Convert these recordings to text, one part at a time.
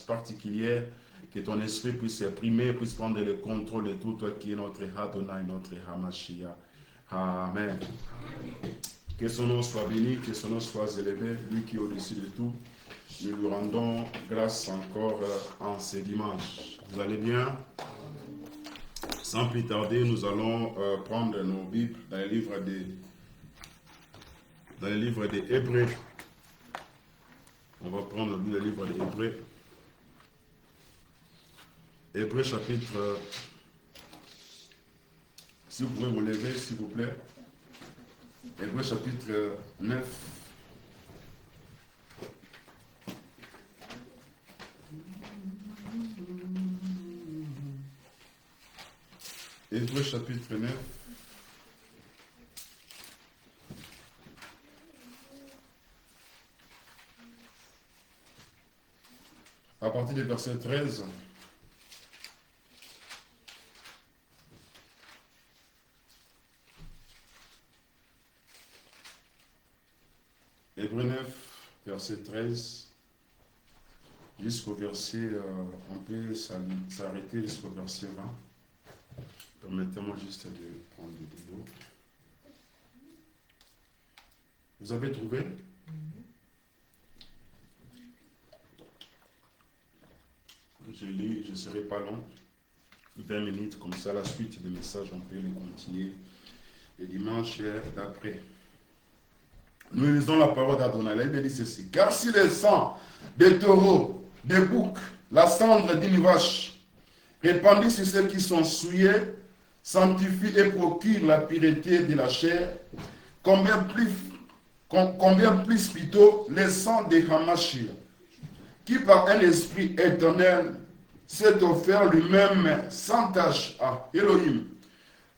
Particulière, que ton esprit puisse s'exprimer, puisse prendre le contrôle de tout, toi qui est notre Adonai, notre Hamashiach. Amen. Que son nom soit béni, que son nom soit élevé, lui qui est au-dessus de tout. Nous lui rendons grâce encore en ce dimanche. Vous allez bien? Sans plus tarder, nous allons prendre nos Bibles dans le livre des Hébreux. On va prendre le livre des Hébreux. Hébreux chapitre, si vous pouvez vous lever, s'il vous plaît. Hébreux chapitre 9. Hébreux chapitre 9. À partir du verset 13. Hébreux 9, verset 13, jusqu'au verset, on peut s'arrêter jusqu'au verset 20. Permettez-moi juste de prendre du l'eau. Vous avez trouvé? Je lis, je ne serai pas long. 20 minutes, comme ça, la suite des messages, on peut les continuer le dimanche d'après. Nous lisons la parole d'Adonai. Il dit ceci. Car si le sang des taureaux, des boucs, la cendre d'une vache, répandue sur ceux qui sont souillés, sanctifie et procure la pureté de la chair, combien plus plutôt le sang de Hamashiach, qui par un esprit éternel s'est offert lui-même sans tâche à Elohim,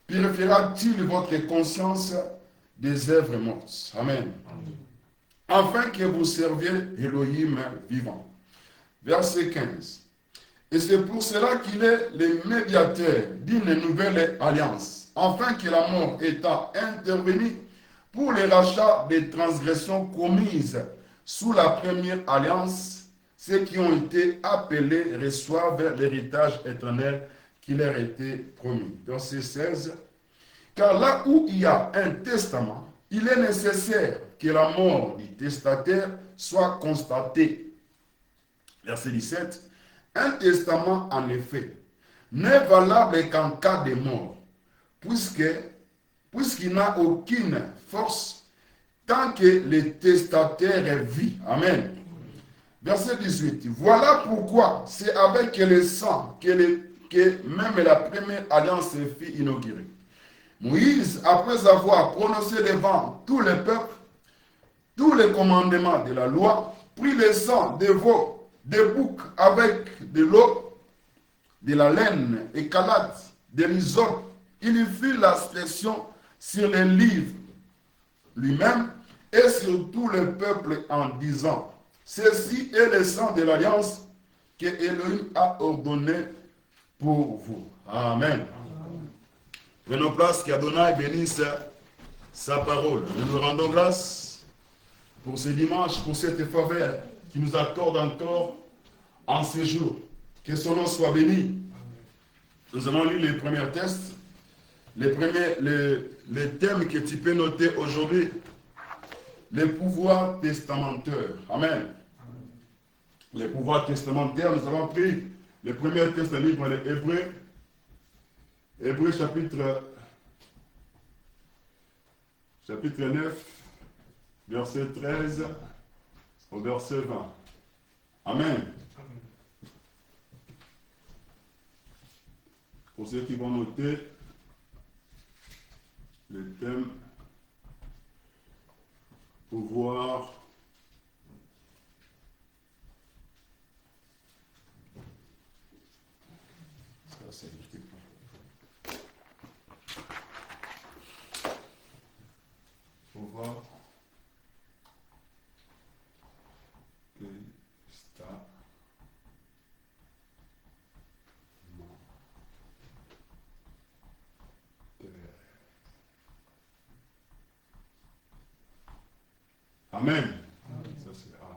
purifiera-t-il votre conscience des œuvres mortes? Amen. Afin que vous serviez Elohim vivant. Verset 15. Et c'est pour cela qu'il est le médiateur d'une nouvelle alliance, afin que la mort étant intervenue pour le rachat des transgressions commises sous la première alliance, ceux qui ont été appelés reçoivent l'héritage éternel qui leur était promis. Verset 16. Car là où il y a un testament, il est nécessaire que la mort du testataire soit constatée. Verset 17. Un testament, en effet, n'est valable qu'en cas de mort, puisqu'il n'a aucune force tant que le testataire vit. Amen. Verset 18. Voilà pourquoi c'est avec le sang que même la première alliance fut inaugurée. Moïse, après avoir prononcé devant tout le peuple tous les commandements de la loi, prit le sang de veaux, des boucs avec de l'eau, de la laine écarlate, de l'hysope. Il y fit l'aspersion sur les livres lui-même et sur tout le peuple en disant: ceci est le sang de l'alliance que Elohim a ordonné pour vous. Amen. Prenons place, qu'Adonai bénisse sa parole. Nous nous rendons grâce pour ce dimanche, pour cette faveur qui nous accorde encore en ce jour. Que son nom soit béni. Nous allons lire les premiers tests. Les thèmes que tu peux noter aujourd'hui. Les pouvoirs testamentaires. Amen. Les pouvoirs testamentaires, nous avons pris le premier test du livre des Hébreux. Hébreux chapitre 9, verset 13 au verset 20. Amen. Pour ceux qui vont noter le thème pouvoir pouvoir Amen. Ça, c'est A.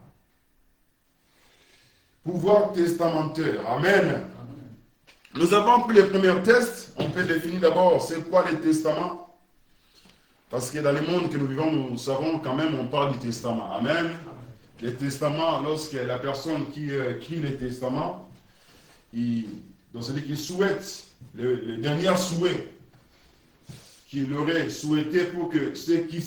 Pouvoir testamentaire. Amen. Nous avons pris les premiers tests. On peut définir d'abord c'est quoi les testaments. Parce que dans le monde que nous vivons, nous savons quand même, on parle du testament. Amen. Les testaments, lorsque la personne qui écrit les testaments, donc celui qui souhaite, le dernier souhait qu'il aurait souhaité pour que ceux qui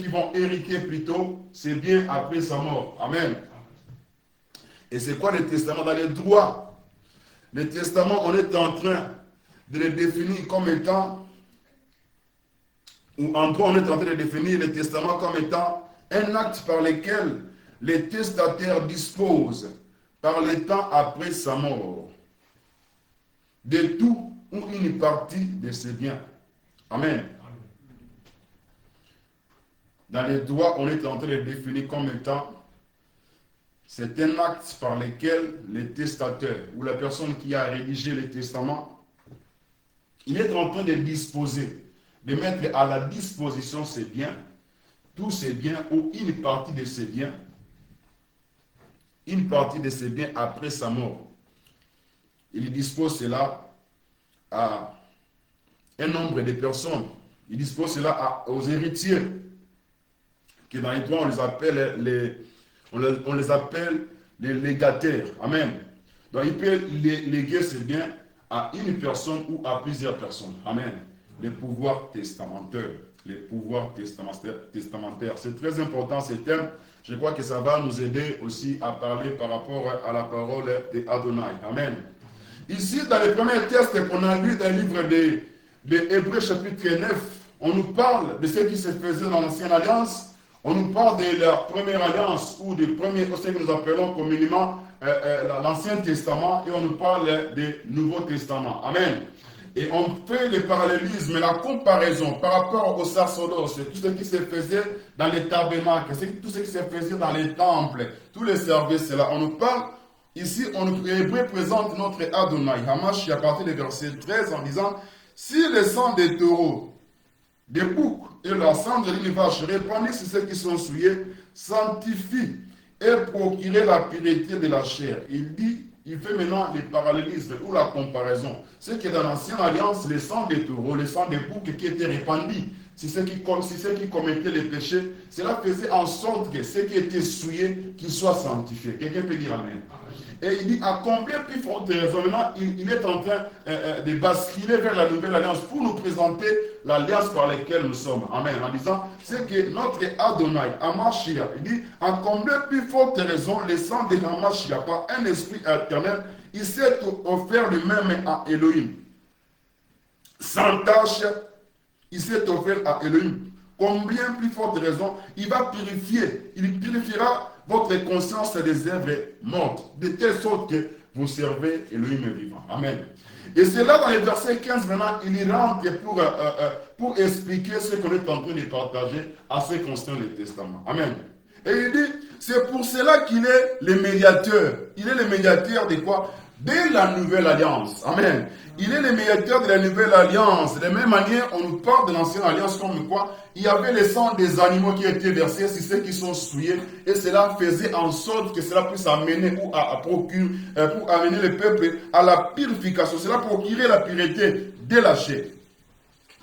vont hériter plutôt, c'est bien après sa mort. Amen. Et c'est quoi les testaments? Dans les droits, les testaments, on est en train de les définir comme étant, ou en droit, on est en train de définir les testaments comme étant un acte par lequel les testataires disposent, par le temps après sa mort, de tout ou une partie de ses biens. Amen. Dans les droits, on est en train de définir comme étant, c'est un acte par lequel les testateurs ou la personne qui a rédigé les testaments, il est en train de disposer, de mettre à la disposition ses biens, tous ses biens ou une partie de ses biens après sa mort. Il dispose cela à un nombre de personnes. Il dispose cela aux héritiers, que dans les droits on les appelle les légataires. Amen. Donc il peut léguer ses biens à une personne ou à plusieurs personnes. Amen. Les pouvoirs testamentaires. Les pouvoirs testamentaires. C'est très important ce thème. Je crois que ça va nous aider aussi à parler par rapport à la parole d'Adonai. Amen. Ici, dans les premiers textes qu'on a lus dans le livre de Hébreux chapitre 9, on nous parle de ce qui se faisait dans l'ancienne alliance. On nous parle de la première alliance ou des premiers, ce que nous appelons communément l'Ancien Testament et on nous parle du Nouveau Testament. Amen. Et on fait le parallélisme, la comparaison par rapport au sacerdoce, tout ce qui se faisait dans les tabernacles, tout ce qui se faisait dans les temples, tous les services là. On nous parle, ici, on nous présente notre Adonai, Hamash, à partir du verset 13, en disant, si le sang des taureaux, des boucs et la sang de l'une vache répandue sur ceux qui sont souillés, sanctifie et procurer la pureté de la chair. Il dit, il fait maintenant les parallélismes ou la comparaison. Ce qui est dans l'Ancienne Alliance, le sang des taureaux, le sang des boucs qui était répandu, c'est ceux qui commettaient les péchés, cela faisait en sorte que ceux qui étaient souillés, qu'ils soient sanctifiés. Quelqu'un peut dire Amen. Et il dit, à combien plus forte raison, maintenant, il est en train de basculer vers la nouvelle alliance pour nous présenter l'alliance par laquelle nous sommes. Amen. En disant, c'est que notre Adonai, Amashia, il dit, à combien plus forte raison, le sang de Amashia, par un esprit éternel, il s'est offert lui-même à Elohim. Sans tâche, il s'est offert à Elohim. Combien plus forte raison, il va purifier, il purifiera votre conscience des œuvres mortes, de telle sorte que vous servez Elohim vivant. Amen. Et c'est là dans le verset 15 maintenant, il rentre pour expliquer ce qu'on est en train de partager à ce qui concerne le testament. Amen. Et il dit, c'est pour cela qu'il est le médiateur. Il est le médiateur de quoi? De la nouvelle alliance. Amen. Il est le médiateur de la nouvelle alliance. De la même manière, on nous parle de l'ancienne alliance comme quoi il y avait le sang des animaux qui étaient versés sur ceux qui sont souillés et cela faisait en sorte que cela puisse amener ou pour amener le peuple à la purification. Cela procurait la pureté de la chair.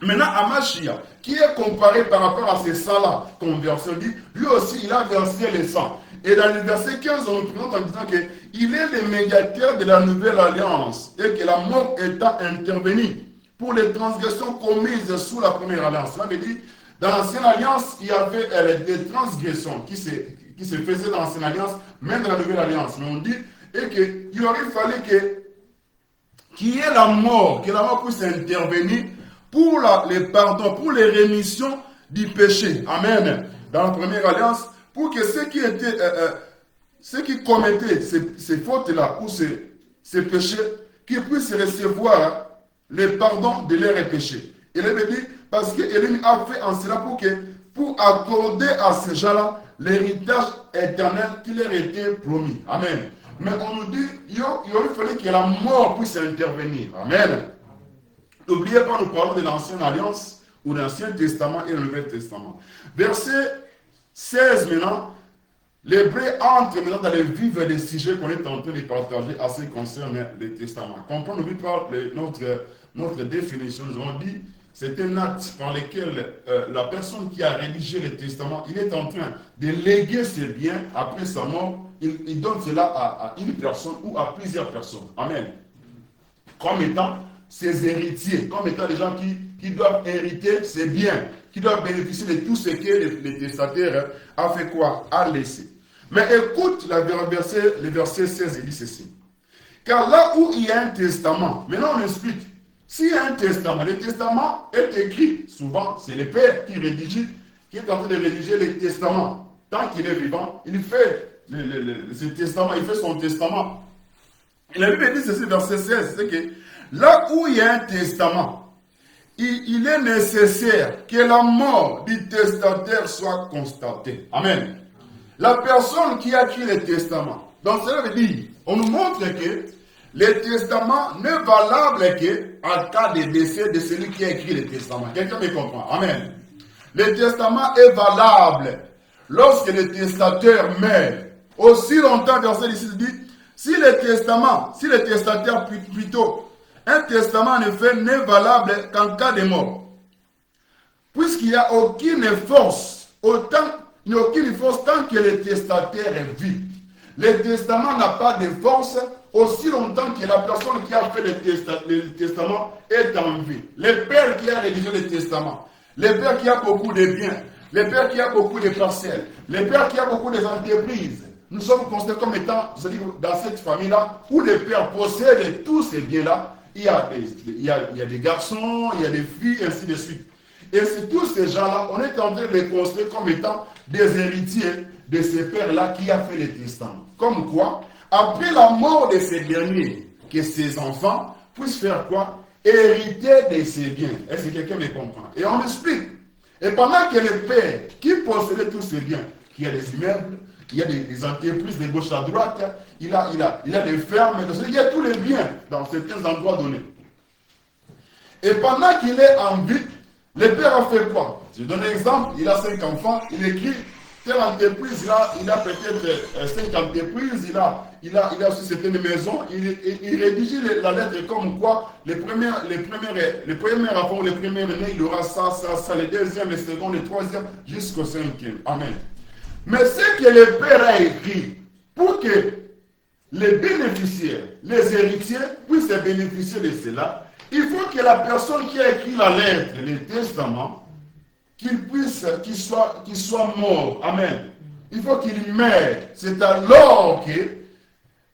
Maintenant, Amashia, qui est comparé par rapport à ces sangs-là, comme verset dit, lui aussi, il a versé le sang. Et dans le verset 15, on nous présente en disant qu'il est le médiateur de la nouvelle alliance et que la mort étant intervenue pour les transgressions commises sous la première alliance. Cela veut dire, dans l'ancienne alliance, il y avait des transgressions qui se faisaient dans l'ancienne alliance, même dans la nouvelle alliance. Mais on dit qu'il aurait fallu qu'il y ait la mort, que la mort puisse intervenir pour les pardons, pour les rémissions du péché. Amen. Dans la première alliance, pour que ceux qui commettaient ces fautes-là ou ces péchés, qu'ils puissent recevoir le pardon de leurs péchés. Il avait dit, parce qu'Élim a fait en cela pour accorder à ces gens-là l'héritage éternel qui leur était promis. Amen. Mais on nous dit, il aurait fallu que la mort puisse intervenir. Amen. N'oubliez pas, nous parlons de l'Ancienne Alliance, ou de l'Ancien Testament et le Nouvel Testament. Verset 16 maintenant, l'hébreu entre maintenant dans les vifs des sujets qu'on est en train de partager à ce qui concerne le Testament. Comprendre, n'oublie pas notre définition. Nous avons dit, c'est un acte par lequel la personne qui a rédigé le Testament, il est en train de léguer ses biens après sa mort. Il donne cela à une personne ou à plusieurs personnes. Amen. Comme étant ses héritiers, comme étant les gens qui doivent hériter ses biens, qui doivent bénéficier de tout ce que le testataire a fait quoi? A laissé. Mais écoute le verset 16, il dit ceci. Car là où il y a un testament, maintenant on explique, s'il y a un testament, le testament est écrit, souvent c'est le père qui est en train de rédiger le testament. Tant qu'il est vivant, il fait ce testament, il fait son testament. Et la Bible dit ceci, verset 16, c'est que là où il y a un testament, il est nécessaire que la mort du testataire soit constatée. Amen. La personne qui a écrit le testament, donc cela veut dire, on nous montre que le testament n'est valable qu'en cas de décès de celui qui a écrit le testament. Quelqu'un me comprend? Amen. Le testament est valable lorsque le testateur meurt. Aussi longtemps, verset 16 dit, si le testataire plutôt, un testament en effet n'est valable qu'en cas de mort. Puisqu'il n'y a aucune force, il n'y a aucune force tant que le testataire est vif. Le testament n'a pas de force aussi longtemps que la personne qui a fait le testament est en vie. Le père qui a rédigé le testament, le père qui a beaucoup de biens, le père qui a beaucoup de parcelles, le père qui a beaucoup d'entreprises. Nous sommes considérés comme étant, dans cette famille-là, où le père possède tous ces biens-là. Il y a des garçons, il y a des filles, ainsi de suite. Et c'est tous ces gens-là, on est en train de les construire comme étant des héritiers de ces pères-là qui a fait le testament. Comme quoi, après la mort de ces derniers, que ses enfants puissent faire quoi? Hériter de ses biens. Est-ce que quelqu'un me comprend? Et on explique. Et pendant que le père, qui possédait tous ces biens, qui a des immeubles, il y a des entreprises de gauche à droite, il a des fermes, il y a tous les biens dans certains endroits donnés. Et pendant qu'il est en vie, le père a fait quoi? Je donne un exemple, il a 5 enfants, il écrit telle entreprise, il a peut-être 5 entreprises, il a aussi certaines maisons, il rédige la lettre comme quoi les premiers enfants, les premiers années, il aura ça, les deuxièmes, les seconds, les troisièmes, jusqu'au 5e. Amen. Mais ce que le père a écrit pour que les bénéficiaires, les héritiers puissent bénéficier de cela, il faut que la personne qui a écrit la lettre, le testament, qu'il soit mort. Amen. Il faut qu'il meure. C'est alors que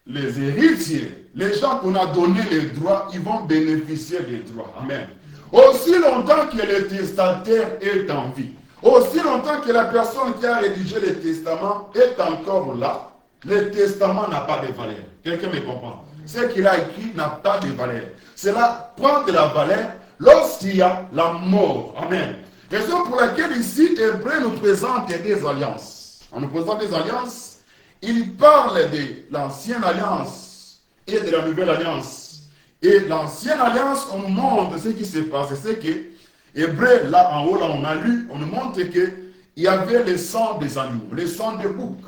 les héritiers, les gens qu'on a donné les droits, ils vont bénéficier des droits. Amen. Aussi longtemps que le testataire est en vie, aussi longtemps que la personne qui a rédigé le testament est encore là, le testament n'a pas de valeur. Quelqu'un me comprend? Ce qu'il a écrit n'a pas de valeur. Cela prend de la valeur lorsqu'il y a la mort. Amen. Raison pour laquelle ici, Hébreu nous présente des alliances. On nous présente des alliances. Il parle de l'ancienne alliance et de la nouvelle alliance. Et l'ancienne alliance, on nous montre ce qui s'est passé. C'est que Hébreu, là en haut, là on a lu, on nous montre qu'il y avait le sang des animaux, le sang des boucs,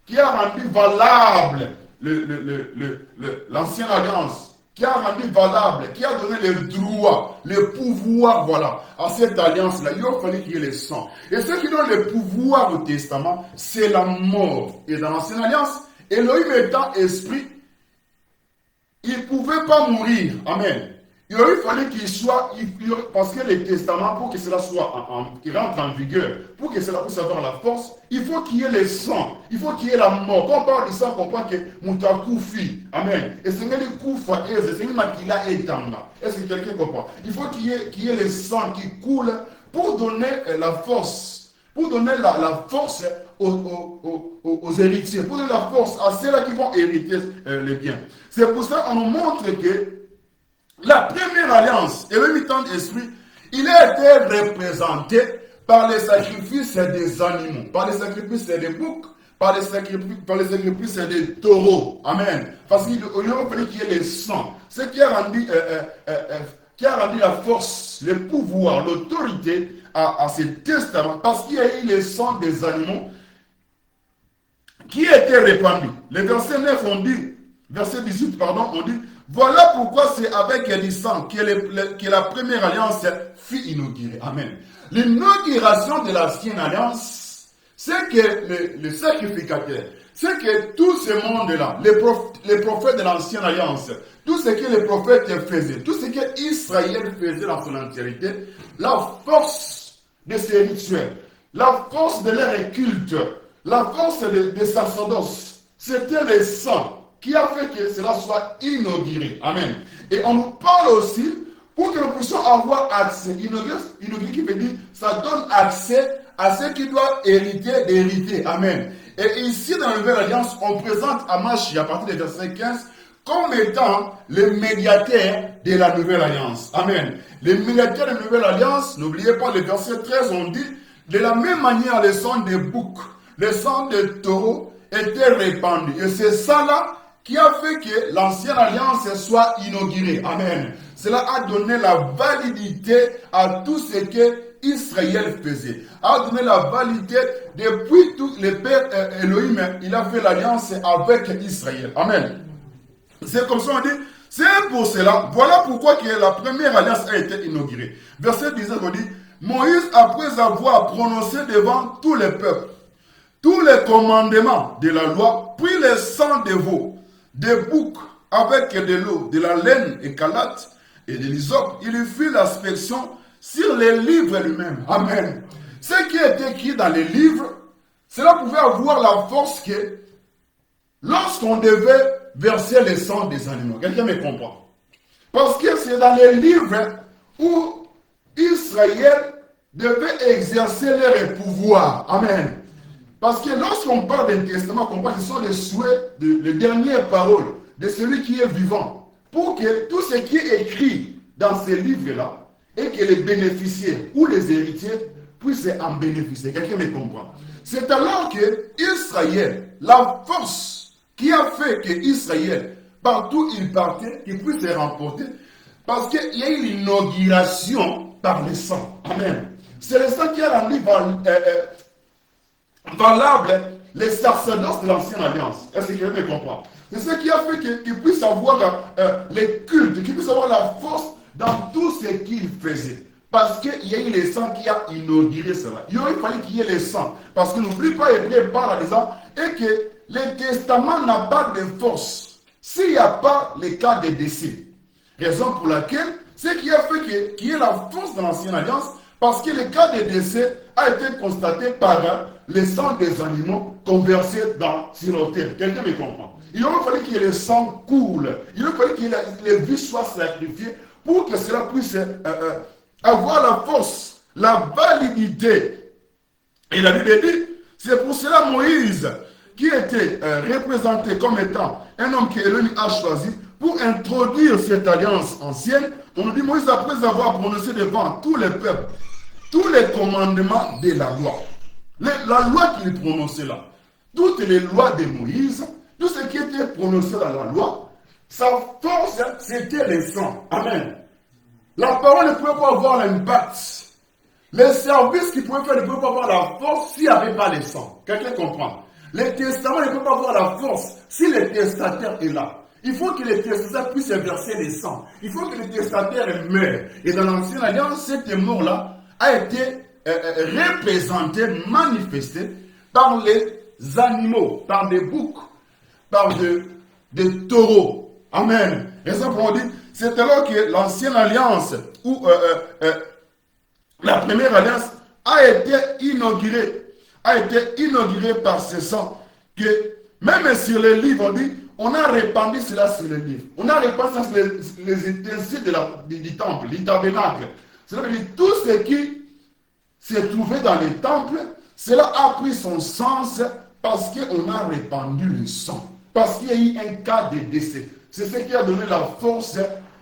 qui a rendu valable l'ancienne alliance, qui a rendu valable, qui a donné le droit, le pouvoir, voilà, à cette alliance-là. Il a fallu qu'il y ait le sang. Et ce qui donne le pouvoir au testament, c'est la mort. Et dans l'ancienne alliance, Elohim étant esprit, il ne pouvait pas mourir. Amen. Il aurait fallu qu'il soit, parce que le testament, pour que cela soit, qu'il rentre en vigueur, pour que cela puisse avoir la force, il faut qu'il y ait le sang, il faut qu'il y ait la mort. Quand on parle de ça, on comprend que Moutakufi, amen. Et c'est le Koufa, c'est une Makila et Tanga. Est-ce que quelqu'un comprend? Il faut qu'il y ait le sang qui coule pour donner la force, pour donner la force aux héritiers, pour donner la force à ceux-là qui vont hériter les biens. C'est pour ça qu'on nous montre que la première alliance, et le mi-temps d'esprit, il a été représenté par les sacrifices des animaux, par les sacrifices des boucs, par les sacrifices des taureaux. Amen. Parce qu'il a fallu qu'il y ait le sang. Ce qui a rendu la force, le pouvoir, l'autorité à ce testament, parce qu'il y a eu le sang des animaux qui a été répandu. Le verset 9, verset 18, on dit, voilà pourquoi c'est avec du sang que la première alliance fut inaugurée. Amen. L'inauguration de l'ancienne alliance, c'est que le sacrificateur, c'est que tout ce monde-là, les prophètes de l'ancienne alliance, tout ce que les prophètes faisaient, tout ce que Israël faisait dans son entièreté, la force de ces rituels, la force de leur culte, la force des sacerdoces, c'était le sang qui a fait que cela soit inauguré. Amen. Et on nous parle aussi pour que nous puissions avoir accès. Inauguré qui veut dire, ça donne accès à ceux qui doivent d'hériter. Amen. Et ici, dans la Nouvelle Alliance, on présente Amashi à partir du verset 15 comme étant le médiateur de la Nouvelle Alliance. Amen. Le médiateur de la Nouvelle Alliance, n'oubliez pas le verset 13, on dit, de la même manière, le sang des boucs, le sang des taureaux était répandu. Et c'est ça là qui a fait que l'ancienne alliance soit inaugurée. Amen. Cela a donné la validité à tout ce que Israël faisait. A donné la validité depuis tout le Père Elohim, il a fait l'alliance avec Israël. Amen. C'est comme ça on dit, c'est pour cela, voilà pourquoi que la première alliance a été inaugurée. Verset 19 on dit, Moïse après avoir prononcé devant tous les peuples, tous les commandements de la loi, puis le sang de veaux, des boucs avec de l'eau, de la laine écarlate et de l'hysope, il fit l'inspection sur les livres lui-même. Amen. Ce qui est écrit dans les livres, cela pouvait avoir la force que lorsqu'on devait verser le sang des animaux. Quelqu'un me comprend? Parce que c'est dans les livres où Israël devait exercer leur pouvoir. Amen. Parce que lorsqu'on parle d'un testament, on parle, ce sont les souhaits, les dernières paroles de celui qui est vivant. Pour que tout ce qui est écrit dans ces livres-là, et que les bénéficiaires ou les héritiers puissent en bénéficier. Quelqu'un me comprend? C'est alors que Israël, la force qui a fait que Israël, partout où il partait, qu'il puisse se remporter, parce qu'il y a eu l'inauguration par le sang. Amen. C'est le sang qui a rendu valable les sacerdoces de l'ancienne alliance. Est-ce que quelqu'un me comprend? C'est ce qui a fait qu'il puisse avoir les cultes, qu'il puisse avoir la force dans tout ce qu'il faisait. Parce qu'il y a eu le sang qui a inauguré cela. Il aurait fallu qu'il y ait le sang. Parce que n'oublie pas, Hébreu parle en disant et que le testament n'a pas de force s'il n'y a pas le cas de décès. Raison pour laquelle, ce qui a fait qu'il y ait la force dans l'ancienne alliance, parce que le cas de décès a été constaté par le sang des animaux conversés sur l'autel. Quelqu'un me comprend? Il aurait fallu qu'il y ait le sang coule. Il aurait fallu que les vies soient sacrifiées pour que cela puisse avoir la force, la validité. Et la Bible dit, c'est pour cela Moïse, qui était représenté comme étant un homme que Elohim a choisi pour introduire cette alliance ancienne. On nous dit Moïse, après avoir prononcé devant tous les peuples, tous les commandements de la loi. La loi qu'il prononçait là, toutes les lois de Moïse, tout ce qui était prononcé dans la loi, sa force, c'était le sang. Amen. La parole ne pouvait pas avoir l'impact. Les services qu'il pouvait faire ne pouvaient pas avoir la force s'il n'y avait pas le sang. Quelqu'un comprend? Les testaments ne peuvent pas avoir la force si le testataire est là. Il faut que le testataire puisse verser le sang. Il faut que le testataire meure. Et dans l'ancienne alliance, cette mort-là a été représentée, manifestée par les animaux, par des boucs, par des taureaux. Amen. Et ça, on dit, c'est alors que l'ancienne alliance, ou la première alliance, a été inaugurée par ce sang, que même sur les livres, on dit, on a répandu cela sur les livres. On a répandu ça sur les ustensiles du temple, du tabernacle. C'est-à-dire que tout ce qui s'est trouvé dans les temples, cela a pris son sens parce qu'on a répandu le sang. Parce qu'il y a eu un cas de décès. C'est ce qui a donné la force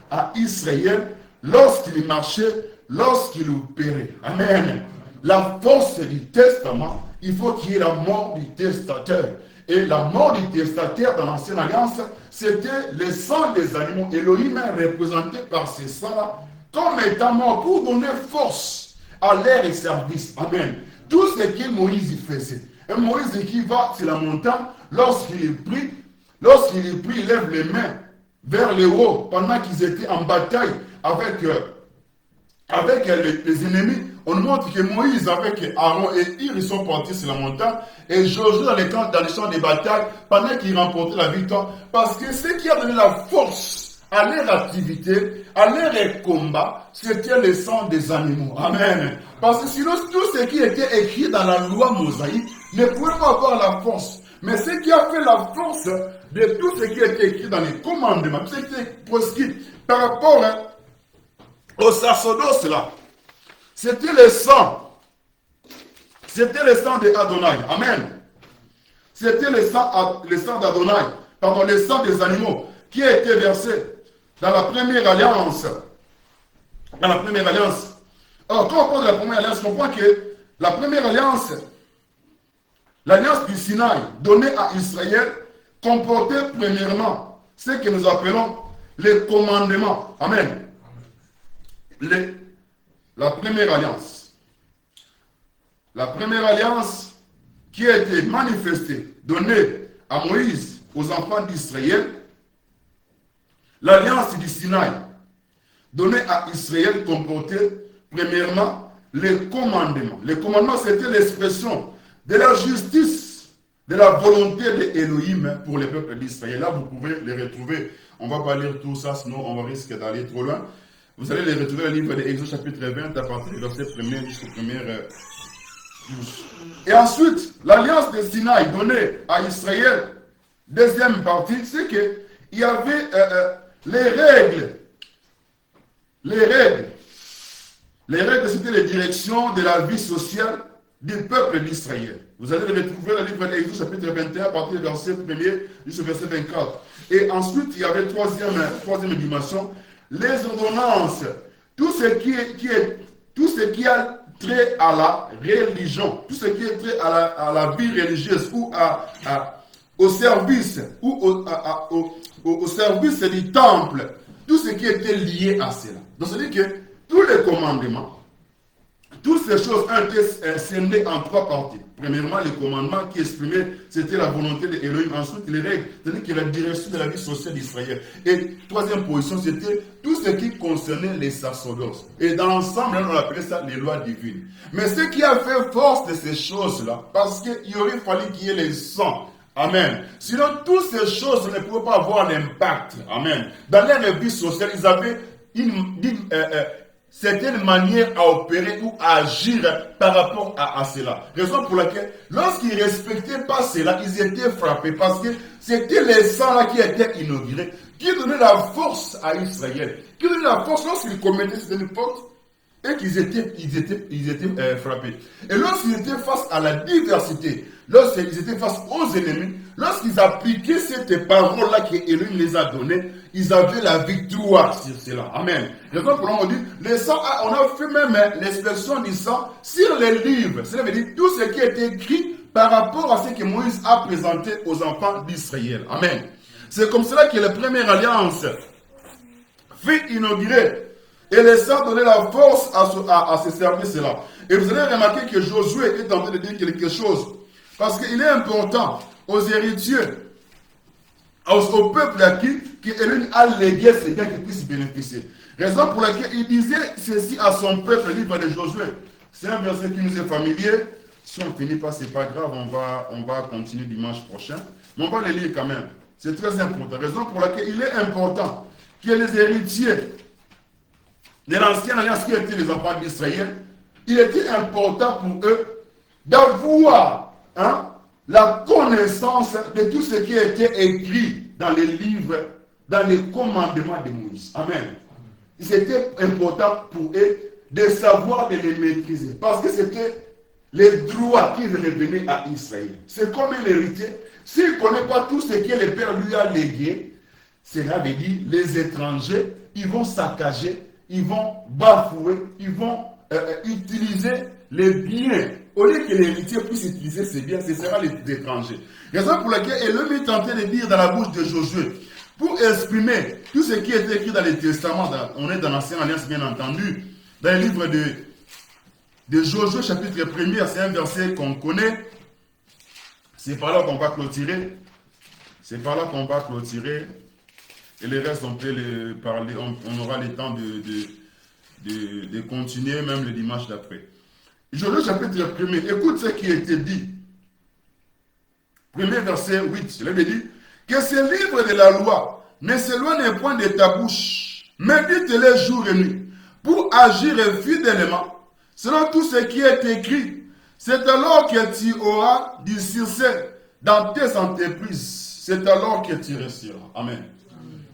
à Israël lorsqu'il marchait, lorsqu'il opérait. Amen. La force du testament, il faut qu'il y ait la mort du testateur. Et la mort du testateur dans l'ancienne alliance, c'était le sang des animaux. Elohim est représenté par ces sangs-là comme étant mort pour donner force à leur service. Amen. Tout ce que Moïse faisait. Et Moïse qui va sur la montagne, lorsqu'il prie, il lève les mains vers le haut pendant qu'ils étaient en bataille avec les ennemis. On nous montre que Moïse avec Aaron et Hur, ils sont partis sur la montagne et Josué dans les champs de bataille pendant qu'ils remportaient la victoire. Parce que ce qui a donné la force à leur activité, à leur combat, c'était le sang des animaux. Amen. Parce que sinon, tout ce qui était écrit dans la loi mosaïque ne pouvait pas avoir la force. Mais ce qui a fait la force de tout ce qui était écrit dans les commandements, tout ce qui était proscrit par rapport au sacerdoce là, c'était le sang. C'était le sang de Adonai. Amen. C'était le sang d'Adonai. Pardon, le sang des animaux qui a été versé dans la première alliance. Dans la première alliance. Alors, quand on parle de la première alliance, on comprend que la première alliance, l'alliance du Sinaï donnée à Israël, comportait premièrement ce que nous appelons les commandements. Amen. La première alliance. La première alliance qui a été manifestée, donnée à Moïse, aux enfants d'Israël, l'alliance du Sinaï, donnée à Israël, comportait premièrement les commandements. Les commandements, c'était l'expression de la justice, de la volonté de Elohim pour les peuples d'Israël. Là, vous pouvez les retrouver. On ne va pas lire tout ça, sinon on va risquer d'aller trop loin. Vous allez les retrouver dans le livre d'Exode chapitre 20 à partir du verset 1er jusqu'au 1er 12. Et ensuite, l'alliance de Sinaï donnée à Israël, deuxième partie, c'est qu'il y avait les règles. Les règles, c'était les directions de la vie sociale du peuple d'Israël. Vous allez le retrouver dans le livre d'Exode, chapitre 21, à partir du verset 1er jusqu'au verset 24. Et ensuite, il y avait troisième dimension, les ordonnances. Tout ce qui a trait à la religion, tout ce qui est trait à la vie religieuse ou au service au service du temple, tout ce qui était lié à cela. Donc, c'est-à-dire que tous les commandements, toutes ces choses ont été scindées en trois parties. Premièrement, les commandements qui exprimaient, c'était la volonté de Elohim. Ensuite, les règles, c'est-à-dire que la direction de la vie sociale d'Israël. Et troisième position, c'était tout ce qui concernait les sacerdoces. Et dans l'ensemble, on appelait ça les lois divines. Mais ce qui a fait force de ces choses-là, parce qu'il aurait fallu qu'il y ait les sangs. Amen. Sinon, toutes ces choses ne pouvaient pas avoir d'impact. Amen. Dans leur vie sociale, ils avaient certaines manières à opérer ou à agir par rapport à cela. Raison pour laquelle, lorsqu'ils ne respectaient pas cela, ils étaient frappés parce que c'était les sangs-là qui étaient inaugurés, qui donnaient la force à Israël, qui donnaient la force lorsqu'ils commettaient certaines fautes et qu'ils étaient frappés. Et lorsqu'ils étaient face à la diversité, lorsqu'ils étaient face aux ennemis, lorsqu'ils appliquaient cette parole-là qu'Élohim les a données, ils avaient la victoire sur cela. Amen. Raison pour laquelle on dit, le sang, on a fait même l'expression du sang sur les livres. Cela veut dire tout ce qui est écrit par rapport à ce que Moïse a présenté aux enfants d'Israël. Amen. C'est comme cela que la première alliance fut inaugurée. Et le sang donnait la force à ce service-là. Et vous allez remarquer que Josué est en train de dire quelque chose. Parce qu'il est important aux héritiers, au peuple à qui Élohim a légué ces biens qui puissent bénéficier. Raison pour laquelle il disait ceci à son peuple, le livre de Josué. C'est un verset qui nous est familier. Si on ne finit pas, ce n'est pas grave, on va continuer dimanche prochain. Mais on va le lire quand même. C'est très important. Raison pour laquelle il est important que les héritiers de l'ancienne alliance qui étaient les enfants d'Israël, il était important pour eux d'avoir la connaissance de tout ce qui était écrit dans les livres, dans les commandements de Moïse. Amen. C'était important pour eux de savoir, de les maîtriser. Parce que c'était les droits qui revenaient à Israël. C'est comme un héritier. S'il ne connaît pas tout ce que le Père lui a légué, cela veut dire les étrangers, ils vont saccager, ils vont bafouer, ils vont utiliser les biens. Au lieu que l'héritier puisse utiliser ses biens, ce sera les étrangers. Raison pour laquelle Elohim est tenté de dire dans la bouche de Josué, pour exprimer tout ce qui est écrit dans les testaments, on est dans l'Ancienne Alliance bien entendu, dans le livre de Josué chapitre 1er, c'est un verset qu'on connaît, c'est par là qu'on va clôturer, et le reste on peut le parler, on aura le temps de continuer même le dimanche d'après. Josué chapitre 1er, écoute ce qui a été dit. Premier verset 8, il avait dit que ce livre de la loi ne s'éloigne point de ta bouche, médite-les jour et nuit, pour agir fidèlement selon tout ce qui est écrit. C'est alors que tu auras du succès dans tes entreprises. C'est alors que tu réussiras. Amen.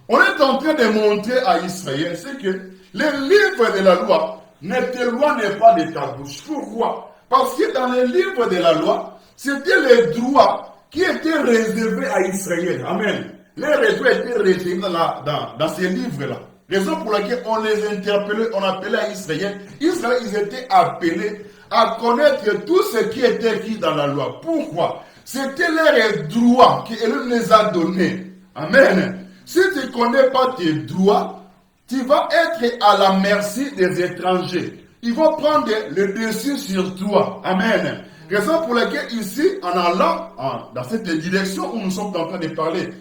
On est en train de montrer à Israël, c'est que les livres de la loi ne t'éloigne pas de ta bouche. Pourquoi? Parce que dans les livres de la loi, c'était les droits qui étaient réservés à Israël. Amen. Les droits étaient réservés dans ces livres-là. Raison pour laquelle on les interpellait, on appelait à Israël. Israël, ils étaient appelés à connaître tout ce qui était écrit dans la loi. Pourquoi? C'était les droits qu'Élohim les a donnés. Amen. Si tu ne connais pas tes droits, tu vas être à la merci des étrangers. Ils vont prendre le dessus sur toi. Amen. Raison pour laquelle ici, en allant dans cette direction où nous sommes en train de parler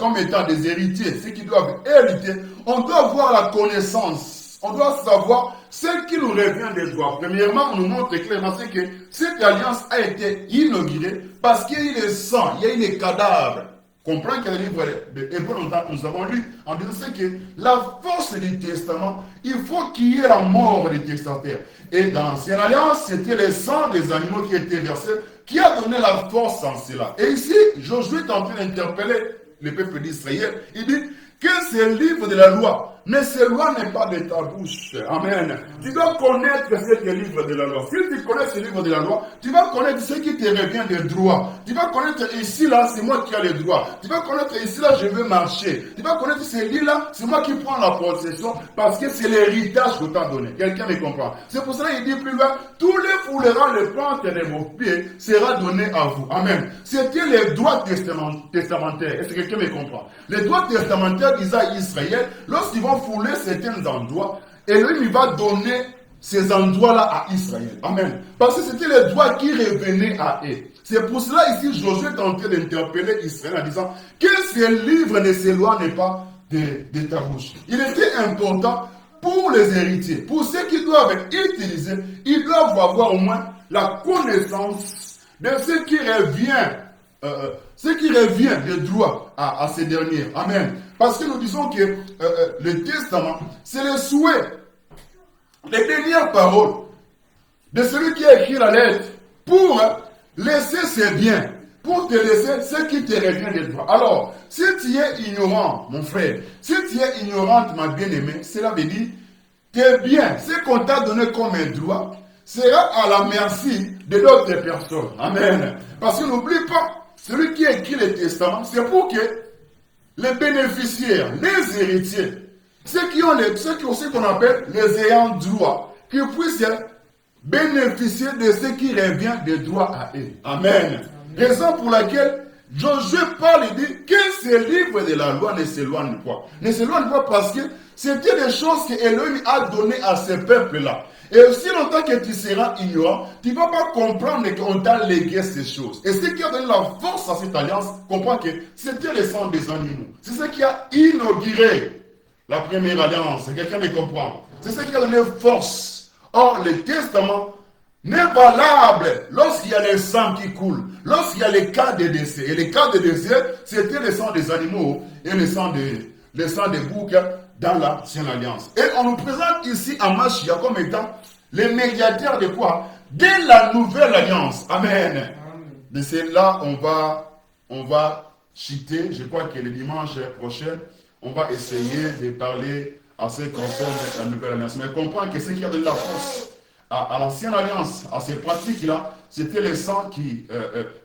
comme étant des héritiers, ceux qui doivent hériter, on doit avoir la connaissance. On doit savoir ce qui nous revient des droits. Premièrement, on nous montre clairement que cette alliance a été inaugurée parce qu'il y a eu le sang, il y a eu les cadavres. Comprends que le livre de Hébreux, nous avons lu en disant que la force du testament, il faut qu'il y ait la mort des testataires. Et dans l'Ancienne Alliance, c'était le sang des animaux qui étaient versés, qui a donné la force en cela. Et ici, Josué est en train d'interpeller le peuple d'Israël. Il dit que ce livre de la loi ne s'éloigne pas de ta bouche. Amen. Tu dois connaître ce livre de la loi. Si tu connais ce livre de la loi, tu vas connaître ce qui te revient de droit. Tu vas connaître ici, là, c'est moi qui ai le droit. Tu vas connaître ici, là, je veux marcher. Tu vas connaître ce livre-là, c'est moi qui prends la possession parce que c'est l'héritage que tu as donné. Quelqu'un me comprend. C'est pour ça qu'il dit plus loin, tous les foulerons, les plantes de vos pieds sera donné à vous. Amen. C'était les droits testamentaires. Est-ce que quelqu'un me comprend? Les droits testamentaires d'Israël, Israël, lorsqu'ils vont fouler certains endroits, Elohim va donner ces endroits-là à Israël. Amen. Parce que c'était les droits qui revenaient à eux. C'est pour cela ici, Josué est en train d'interpeller Israël en disant que ce livre ne s'éloigne pas de ta bouche. Il était important pour les héritiers, pour ceux qui doivent utiliser, ils doivent avoir au moins la connaissance de ce qui revient de droit à ces derniers. Amen. Parce que nous disons que le testament, c'est le souhait, les dernières paroles de celui qui a écrit la lettre pour laisser ses biens, pour te laisser ce qui te revient de droit. Alors, si tu es ignorant, mon frère, si tu es ignorante, ma bien-aimée, cela veut dire tes biens, ce qu'on t'a donné comme un droit, sera à la merci de d'autres personnes. Amen. Parce que n'oublie pas, celui qui a écrit le testament, c'est pour que les bénéficiaires, les héritiers, ceux qui ont ce qu'on appelle les ayants droit, qui puissent bénéficier de ce qui revient de droit à eux. Amen. Raison pour laquelle Josué parle et dit que ce livre de la loi ne s'éloigne pas. Ne s'éloigne pas parce que c'était des choses que Elohim a données à ce peuple-là. Et aussi longtemps que tu seras ignorant, tu ne vas pas comprendre qu'on t'a légué ces choses. Et ce qui a donné la force à cette alliance, comprends que c'était le sang des animaux. C'est ce qui a inauguré la première alliance. Quelqu'un me comprend. C'est ce qui a donné force. Or, le testament n'est valable lorsqu'il y a le sang qui coule, lorsqu'il y a les cas de décès. Et les cas de décès, c'était le sang des animaux et le sang des boucs dans l'ancienne alliance. Et on nous présente ici Amashia comme étant le médiateur de quoi? De la nouvelle alliance. Amen. De cela, on va citer, je crois que le dimanche prochain, on va essayer de parler à ce qui concerne la nouvelle alliance. Mais comprends que ce qui a donné la force à l'ancienne alliance, à ces pratiques-là, c'était le sang qui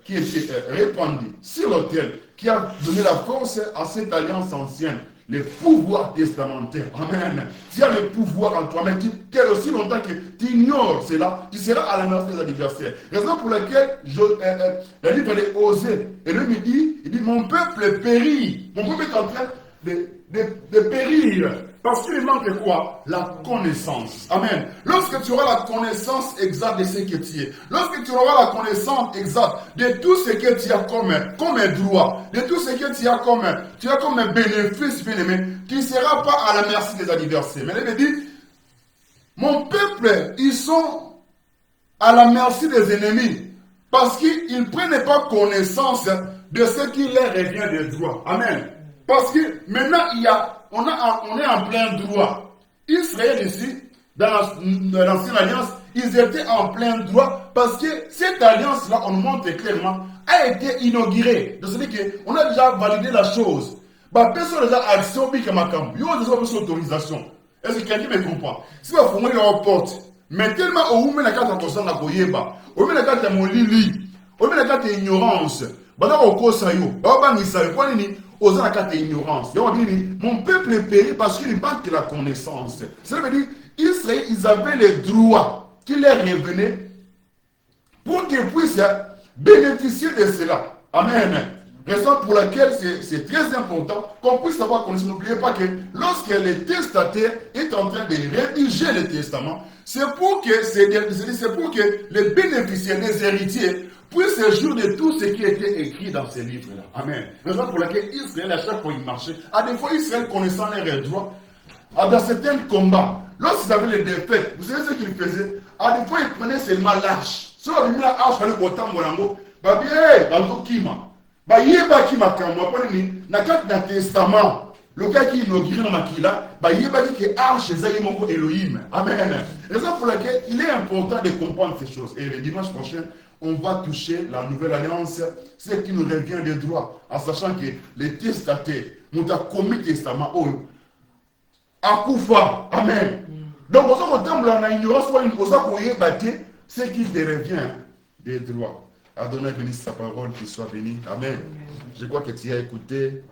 était répandu sur l'autel, qui a donné la force à cette alliance ancienne. Le pouvoir testamentaire. Amen. Tu as le pouvoir en toi, mais aussi longtemps que tu ignores cela, tu seras à la merci des adversaires. Raison pour laquelle le livre est osé. Et lui me dit, mon peuple périt. Mon peuple est en train de périr. Parce qu'il manque quoi? La connaissance. Amen. Lorsque tu auras la connaissance exacte de ce que tu es, lorsque tu auras la connaissance exacte de tout ce que tu as comme un droit, de tout ce que tu as comme un bénéfice, bien aimé, tu ne seras pas à la merci des adversaires. Mais il me dit, mon peuple, ils sont à la merci des ennemis parce qu'ils ne prennent pas connaissance de ce qui leur revient de droit. Amen. Parce que maintenant, on est en plein droit. Israël ici, dans l'ancienne alliance, ils étaient en plein droit parce que cette alliance-là, on nous montre clairement, a été inaugurée. Donc, c'est-à-dire qu'on a déjà validé la chose. Personne n'a déjà action, il y a déjà autorisation. Est-ce que quelqu'un me comprend? Si vous fumez la porte, mais tellement au moins la carte de conscience, au moins la carte de mon lili, au moins la carte d'ignorance, aux actes d'ignorance. Mon peuple périt parce qu'il manque de la connaissance. Ça veut dire Israël, ils avaient les droits qui leur revenaient pour qu'ils puissent bénéficier de cela. Amen. Raison pour laquelle c'est très important qu'on puisse avoir connaissance. N'oubliez pas que lorsque le testataire est en train de rédiger le testament, c'est pour que les bénéficiaires, les héritiers, puissent se jouir de tout ce qui était écrit dans ces livres-là. Amen. Raison pour laquelle Israël, à chaque fois il marchait, à des fois Israël connaissant leurs droits, dans certains combats, lorsqu'ils avaient les défaites, vous savez ce qu'ils faisaient? À des fois ils prenaient seulement l'arche. Si on avait mis la arche, il fallait autant morango, na testament le gars qui inaugure dans Makila, il va dire que arche est Elohim. Amen. Raison pour laquelle il est important de comprendre ces choses. Et le dimanche prochain, on va toucher la nouvelle alliance, ce qui nous revient des droits, en sachant que les testataires, nous avons commis testament, Akoufa. Amen. Donc, on a ignorance, ce qui te revient des droits. Adonai bénisse sa parole, qu'il soit béni. Amen. Je crois que tu as écouté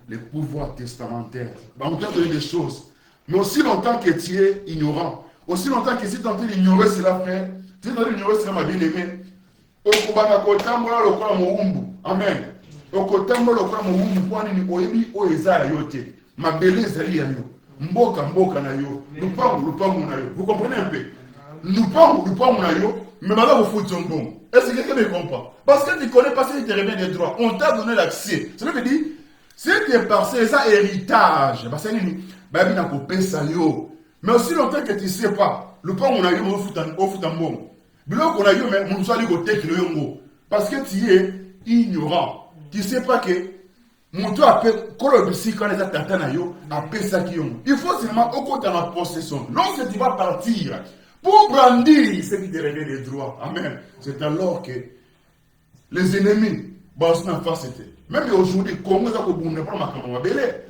les pouvoirs testamentaires. On t'a donné des choses. Mais aussi longtemps que tu es ignorant, aussi longtemps que si tu es en train d'ignorer cela, frère, tu es en train d'ignorer cela, ma bien-aimée. Amen. Ma beleza mboka na yo. Lupangu na yo. Vous comprenez un peu? Lupangu na yo. Mais maintenant, vous foutez un bon. Est-ce que quelqu'un me comprend? Parce que tu ne connais pas ce qui te revient des droits. On t'a donné l'accès. Ça veut dire, c'est que par ça héritage. Parce que mais aussi longtemps que tu ne sais pas, lupangu na yo, on fout un bon. Parce que tu es ignorant. Tu ne sais pas que il faut seulement au côté de la possession. Lorsque tu vas partir pour brandir ce qui te revient des droits, amen, c'est alors que les ennemis vont se faire face. Même aujourd'hui,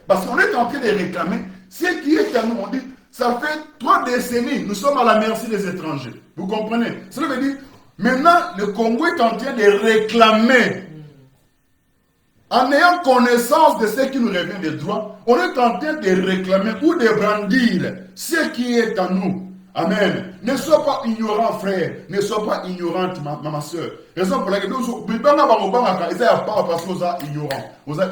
parce qu'on est en train de réclamer ce qui est à nous. On dit, ça fait 3 décennies, nous sommes à la merci des étrangers. Vous comprenez? Cela veut dire, maintenant, le Congo est en train de réclamer. En ayant connaissance de ce qui nous revient des droits, on est en train de réclamer ou de brandir ce qui est à nous. Amen. Ne sois pas ignorant, frère. Ne sois pas ignorante, ma soeur. Raison pour laquelle nous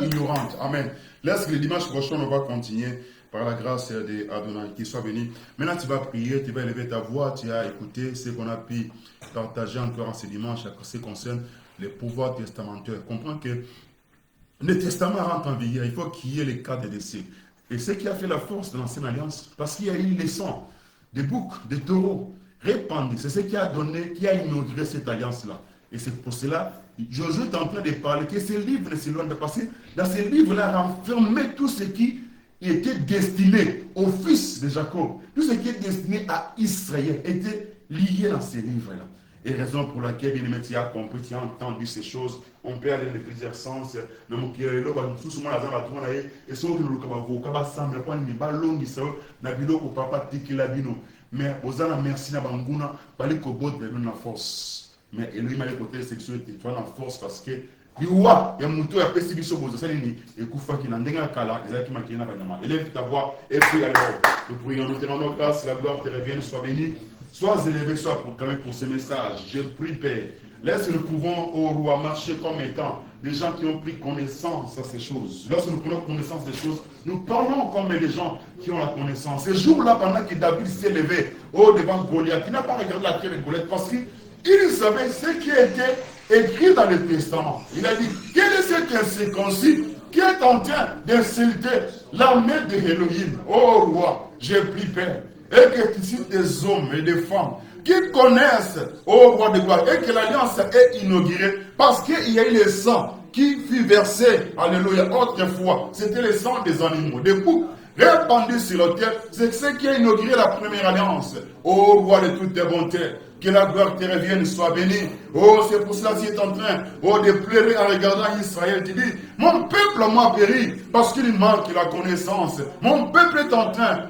ignorantes. Amen. Laisse que le dimanche prochain, on va continuer par la grâce de Adonai, qu'il soit béni. Maintenant, tu vas prier, tu vas élever ta voix, tu as écouté ce qu'on a pu partager encore en ce dimanche, ce qui concerne les pouvoirs testamentaires. Comprends que le testament rentre en vigueur, il faut qu'il y ait les cas de décès. Et ce qui a fait la force de l'ancienne alliance, parce qu'il y a eu les sangs, des boucs, des taureaux répandus, c'est ce qui a donné, qui a inauguré cette alliance-là. Et c'est pour cela, Josué est en train de parler que ces livres ne s'éloignent pas. Parce que dans ces livres-là, renfermait tout ce qui était destiné au fils de Jacob. Tout ce qui est destiné à Israël était lié dans ces livres-là. Et raison pour laquelle, bien aimé, tu as compris, tu as entendu ces choses. On peut aller dans plusieurs sens. Mais mon cœur est là, tout ce monde a dans et ce que nous avons pas ni ballon qui sont na biloko papa tikila bino. Mais osana merci na banguna bali ko bot de la force. Mais lui m'a côté sexualité, tu as la force parce que Liwa, il y a mon tour à pester biso bozo salini et kufa qui n'endenga kala, ezaki makina banama. Élève ta voix et puis alors, nous prions nous tenons nos grâces, la gloire te revienne, sois béni. Sois élevé, sois proclamé pour ce message. Je prie, Père. Lorsque nous pouvons, au roi, marcher comme étant des gens qui ont pris connaissance à ces choses. Lorsque nous prenons connaissance des choses, nous parlons comme des gens qui ont la connaissance. Ce jour-là, pendant que David s'est levé devant Goliath, il n'a pas regardé la tête de Goliath parce qu'il savait ce qui était écrit dans le testament. Il a dit, quel est cet incirconcis qui est en train d'insulter l'armée de Elohim? Oh roi, j'ai pris, Père. Et que tu cites des hommes et des femmes qui connaissent au roi de gloire et que l'alliance est inaugurée parce qu'il y a eu le sang qui fut versé, alléluia, autrefois. C'était le sang des animaux, des boucs répandus sur la terre. C'est ce qui a inauguré la première alliance. Ô roi de toutes tes bontés, que la gloire te revienne, sois béni. Oh, c'est pour cela qu'il est en train de pleurer en regardant Israël. Tu dis, mon peuple m'a péri parce qu'il manque la connaissance. Mon peuple est en train